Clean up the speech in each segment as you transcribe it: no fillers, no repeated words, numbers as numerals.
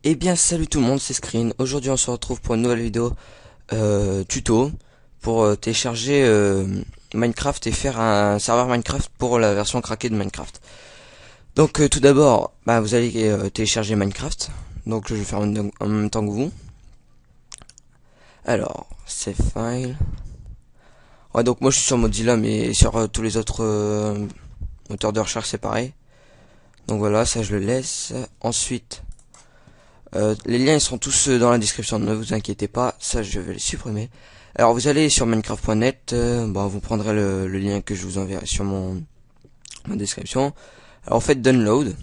Eh bien salut tout le monde, c'est Screen. Aujourd'hui on se retrouve pour une nouvelle vidéo tuto pour télécharger Minecraft et faire un serveur Minecraft pour la version craquée de Minecraft. Donc tout d'abord, vous allez télécharger Minecraft. Donc je vais faire en même temps que vous. Alors, save file. Ouais, donc moi je suis sur Mozilla, mais sur tous les autres moteurs de recherche c'est pareil. Donc voilà, ça je le laisse. Ensuite, les liens ils seront tous dans la description, ne vous inquiétez pas, ça je vais les supprimer. Alors vous allez sur minecraft.net, vous prendrez le lien que je vous enverrai sur ma description. Alors faites download.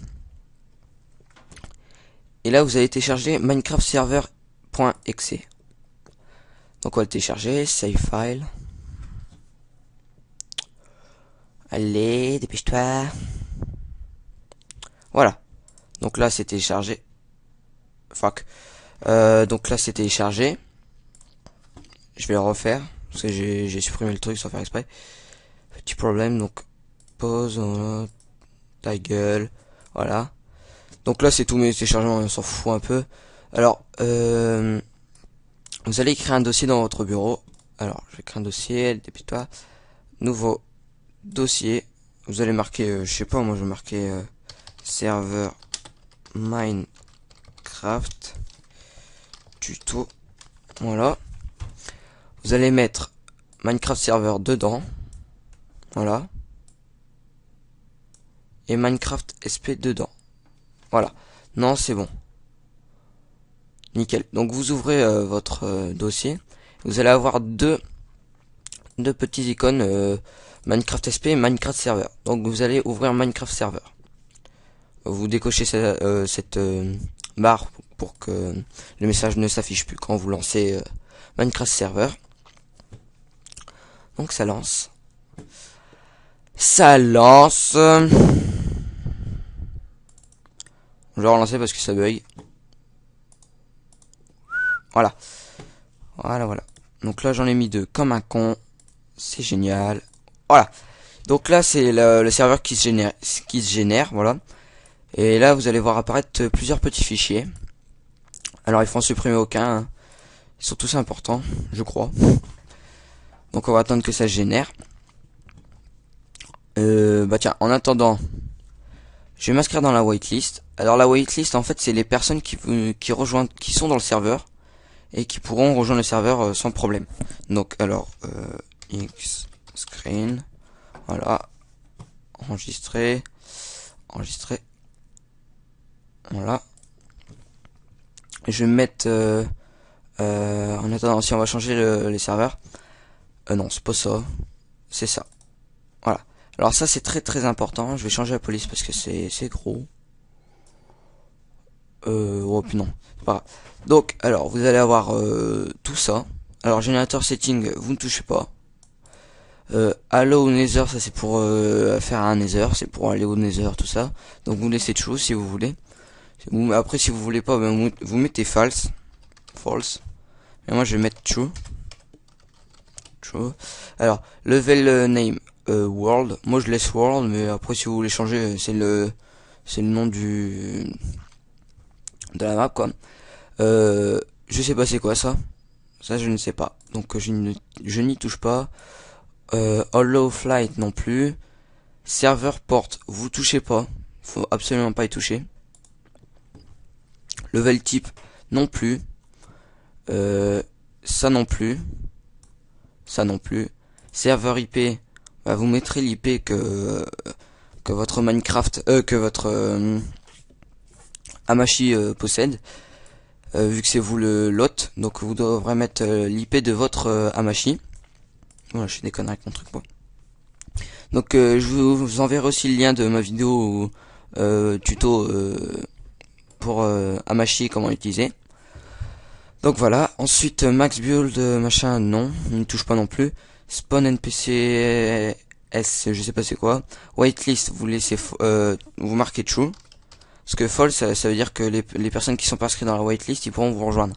Et là vous allez télécharger minecraftserver.exe. Donc on va le télécharger, save file. Allez, dépêche-toi. Voilà. Donc là c'est téléchargé. Fuck. Donc là c'est téléchargé. Je vais le refaire parce que j'ai supprimé le truc sans faire exprès. Petit problème, donc pause, voilà, ta gueule, voilà. Donc là c'est tous mes téléchargements, on s'en fout un peu. Alors vous allez créer un dossier dans votre bureau. Alors je vais créer un dossier, dépêche-toi. Nouveau dossier. Vous allez marquer, je sais pas, moi je vais marquer serveur Minecraft tuto. Voilà. Vous allez mettre Minecraft serveur dedans. Voilà. Et Minecraft SP dedans. Voilà. Non, c'est bon. Nickel. Donc vous ouvrez votre dossier. Vous allez avoir deux petites icônes Minecraft SP et Minecraft Server. Donc vous allez ouvrir Minecraft Server. Vous décochez cette barre pour que le message ne s'affiche plus quand vous lancez Minecraft Server. Donc ça lance. Ça lance. Je vais relancer parce que ça bug. Voilà. Voilà. Donc là j'en ai mis deux comme un con. C'est génial. Voilà. Donc là c'est le serveur qui se génère, voilà. Et là vous allez voir apparaître plusieurs petits fichiers. Alors il faut en supprimer aucun, hein. Ils sont tous importants, je crois. Donc on va attendre que ça se génère. Tiens, en attendant, je vais m'inscrire dans la whitelist. Alors la whitelist en fait c'est les personnes qui sont dans le serveur et qui pourront rejoindre le serveur sans problème. Donc alors X screen, voilà, enregistrer, voilà. Je vais mettre en attendant, si on va changer les serveurs, non c'est pas ça, c'est ça. Voilà. Alors ça c'est très important. Je vais changer la police parce que c'est gros. Oh puis non, c'est pas grave. Donc alors vous allez avoir tout ça. Alors générateur setting, vous ne touchez pas. Allow Nether, ça c'est pour faire un Nether, c'est pour aller au Nether, tout ça. Donc vous laissez true si vous voulez. Après si vous voulez pas, vous mettez false. Mais moi je vais mettre true. Alors level name world. Moi je laisse world, mais après si vous voulez changer, c'est le nom de la map quoi. Je sais pas c'est quoi ça. Ça je ne sais pas. Donc je n'y touche pas. Hollow flight non plus. Server port, vous touchez pas. Faut absolument pas y toucher. Level type non plus. Ça non plus. Serveur IP, vous mettrez l'IP que votre Minecraft, que votre Hamachi possède, vu que c'est vous le lot. Donc vous devrez mettre l'IP de votre Hamachi. Voilà, je fais des conneries avec mon truc moi. Donc je vous enverrai aussi le lien de ma vidéo tuto pour Hamachi, comment l'utiliser. Donc voilà, ensuite max build machin non, on ne touche pas non plus. Spawn NPC S, je sais pas c'est quoi. Whitelist, vous laissez vous marquez true. Parce que false ça veut dire que les personnes qui sont pas inscrites dans la whitelist, ils pourront vous rejoindre.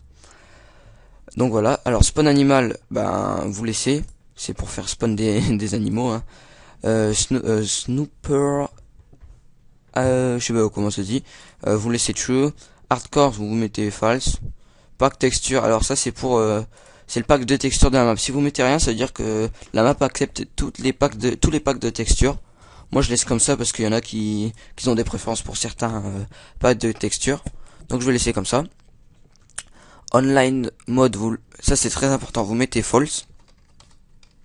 Donc voilà, alors spawn animal, vous laissez, c'est pour faire spawn des animaux hein. Snooper, je sais pas comment ça se dit, vous laissez true. Hardcore, vous mettez false. Pack texture, alors ça c'est pour c'est le pack de texture de la map. Si vous mettez rien, ça veut dire que la map accepte tous les packs de texture. Moi je laisse comme ça parce qu'il y en a qui ont des préférences pour certains packs de texture. Donc je vais laisser comme ça. Online mode, ça c'est très important, vous mettez false.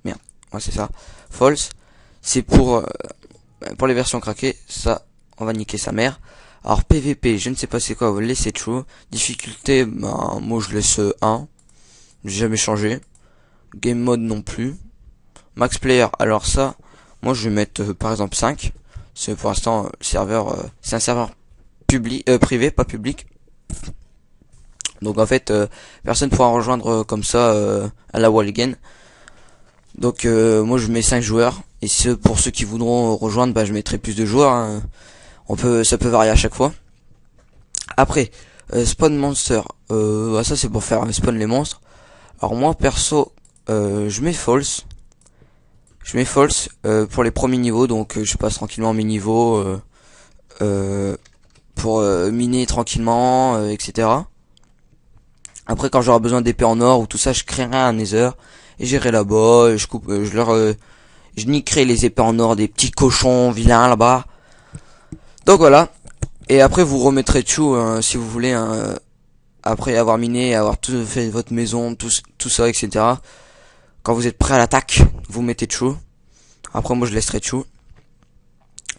Merde, ouais c'est ça. False, c'est pour les versions craquées, ça on va niquer sa mère. Alors PVP, je ne sais pas c'est quoi, vous laissez true. Difficulté, ben moi je laisse 1. J'ai jamais changé. Game mode non plus. Max player, alors ça, moi je vais mettre par exemple 5. C'est pour l'instant le serveur, c'est un serveur public, privé, pas public. Donc en fait, personne pourra rejoindre comme ça à la wall again. Donc moi je mets 5 joueurs. Et pour ceux qui voudront rejoindre, bah, je mettrai plus de joueurs. Hein. Ça peut varier à chaque fois. Après, spawn monster. Ça c'est pour faire spawn les monstres. Alors moi perso, je mets false. Je mets false pour les premiers niveaux. Donc je passe tranquillement mes niveaux pour miner tranquillement, etc. Après quand j'aurai besoin d'épées en or ou tout ça, je créerai un nether et j'irai là-bas. Et je coupe, je niquerai les épées en or des petits cochons vilains là-bas. Donc voilà. Et après vous remettrez tout si vous voulez. Après avoir miné, avoir tout fait votre maison, tout ça, etc. Quand vous êtes prêt à l'attaque, vous mettez true. Après moi je laisserai true.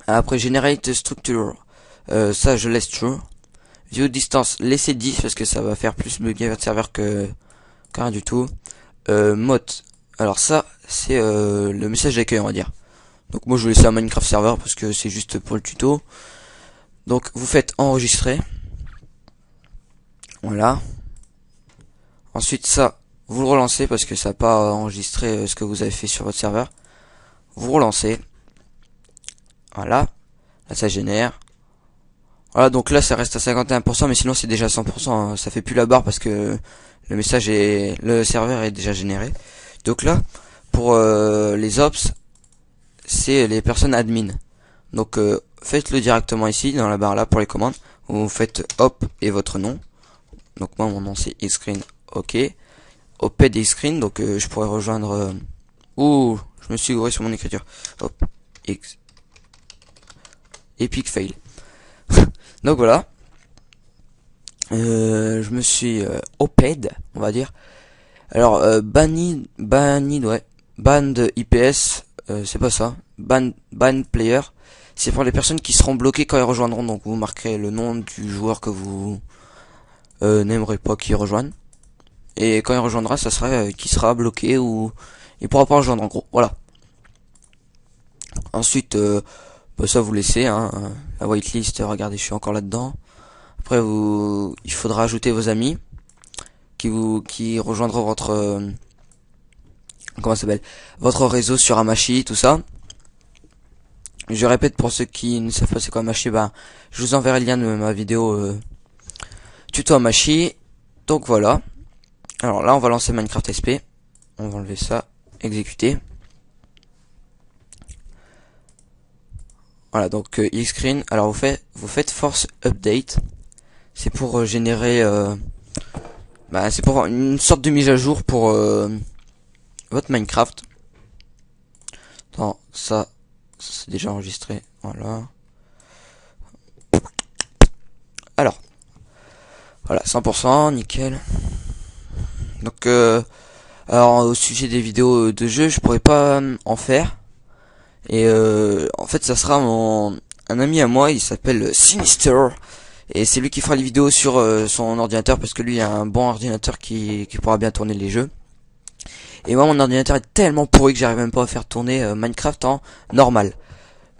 Après generate structure, ça je laisse true. View distance, laissez 10 parce que ça va faire plus bugger votre serveur que rien du tout. Mode, alors ça c'est le message d'accueil on va dire. Donc moi je vais laisser un Minecraft serveur parce que c'est juste pour le tuto. Donc vous faites enregistrer. Voilà. Ensuite ça, vous le relancez parce que ça n'a pas enregistré ce que vous avez fait sur votre serveur. Vous relancez. Voilà. Là ça génère. Voilà, donc là ça reste à 51%, mais sinon c'est déjà 100%. Hein. Ça fait plus la barre parce que le serveur est déjà généré. Donc là, pour les ops, c'est les personnes admin. Donc faites-le directement ici dans la barre là pour les commandes. Vous faites hop et votre nom. Donc moi mon nom c'est xscreen, ok. Oped xscreen, donc je pourrais rejoindre. Ouh, je me suis gouré sur mon écriture. Hop, x. Epic fail. Donc voilà. Je me suis oped, on va dire. Alors banni, ouais. Banned IPS, c'est pas ça. Ban player, c'est pour les personnes qui seront bloquées quand ils rejoindront. Donc vous marquerez le nom du joueur que vous n'aimerez pas qu'il rejoigne. Et quand il rejoindra, ça sera qui sera bloqué ou il pourra pas rejoindre en gros. Voilà. Ensuite, bah, ça vous laissez. Hein, la whitelist, regardez, je suis encore là-dedans. Après, il faudra ajouter vos amis qui rejoindront votre comment ça s'appelle, votre réseau sur Hamachi, tout ça. Je répète pour ceux qui ne savent pas c'est quoi Hamachi, bah je vous enverrai le lien de ma vidéo tuto Hamachi. Donc voilà. Alors là on va lancer Minecraft SP. On va enlever ça, exécuter. Voilà, donc xscreen. Alors vous faites force update. C'est pour générer c'est pour avoir une sorte de mise à jour pour votre Minecraft. Attends, ça c'est déjà enregistré. Voilà. Alors voilà, 100%, nickel. Donc alors au sujet des vidéos de jeu, je pourrais pas en faire. Et en fait ça sera un ami à moi, il s'appelle Sinister. Et c'est lui qui fera les vidéos sur son ordinateur parce que lui il a un bon ordinateur qui pourra bien tourner les jeux. Et moi mon ordinateur est tellement pourri que j'arrive même pas à faire tourner Minecraft en normal.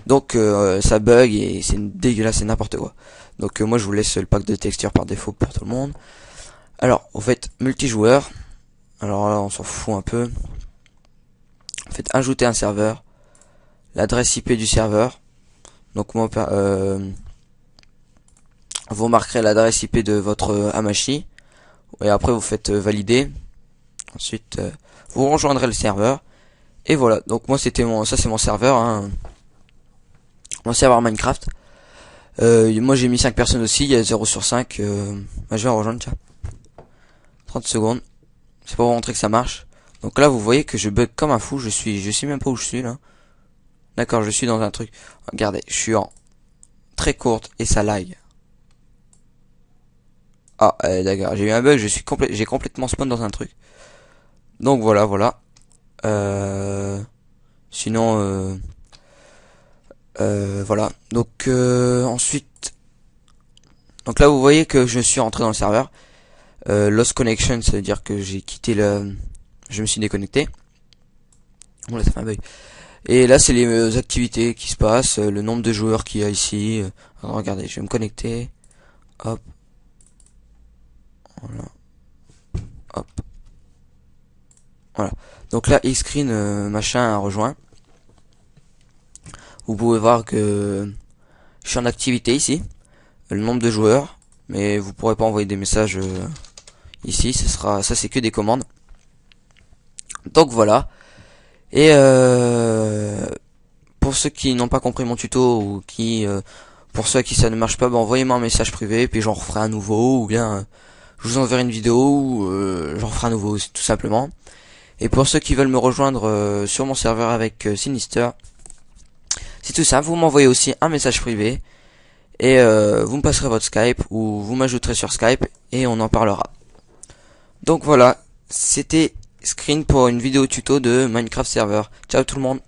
Donc ça bug et c'est dégueulasse, c'est n'importe quoi. Donc moi je vous laisse le pack de textures par défaut pour tout le monde. Alors vous faites multijoueur. Alors là on s'en fout un peu. Vous faites ajouter un serveur. L'adresse IP du serveur. Donc moi vous marquerez l'adresse IP de votre Hamachi. Et après vous faites valider. Ensuite vous rejoindrez le serveur. Et voilà, donc moi ça c'est mon serveur, hein. Mon serveur Minecraft. Moi j'ai mis 5 personnes aussi, il y a 0 sur 5. Bah, je vais rejoindre, tiens. 30 secondes. C'est pour vous montrer que ça marche. Donc là vous voyez que je bug comme un fou, je sais même pas où je suis là. D'accord, je suis dans un truc. Regardez, je suis en très courte et ça lag. Ah, d'accord, j'ai eu un bug, j'ai complètement spawn dans un truc. Donc voilà, voilà. Sinon, voilà. Donc ensuite, donc là vous voyez que je suis rentré dans le serveur. Lost connection, ça veut dire que j'ai quitté je me suis déconnecté. Bon là ça fait un bug. Et là c'est les activités qui se passent, le nombre de joueurs qu'il y a ici. Alors, regardez, je vais me connecter. Hop, voilà, hop, voilà. Donc là, Xscreen machin a rejoint. Vous pouvez voir que je suis en activité ici. Le nombre de joueurs, mais vous pourrez pas envoyer des messages ici. Ça c'est que des commandes. Donc voilà. Et pour ceux qui n'ont pas compris mon tuto ou pour ceux à qui ça ne marche pas, bah, envoyez-moi un message privé, puis j'en referai un nouveau, ou bien je vous enverrai une vidéo, ou j'en referai un nouveau, tout simplement. Et pour ceux qui veulent me rejoindre sur mon serveur avec Sinister, c'est tout simple, vous m'envoyez aussi un message privé, et vous me passerez votre Skype, ou vous m'ajouterez sur Skype, et on en parlera. Donc voilà, c'était Screen pour une vidéo tuto de Minecraft Server. Ciao tout le monde.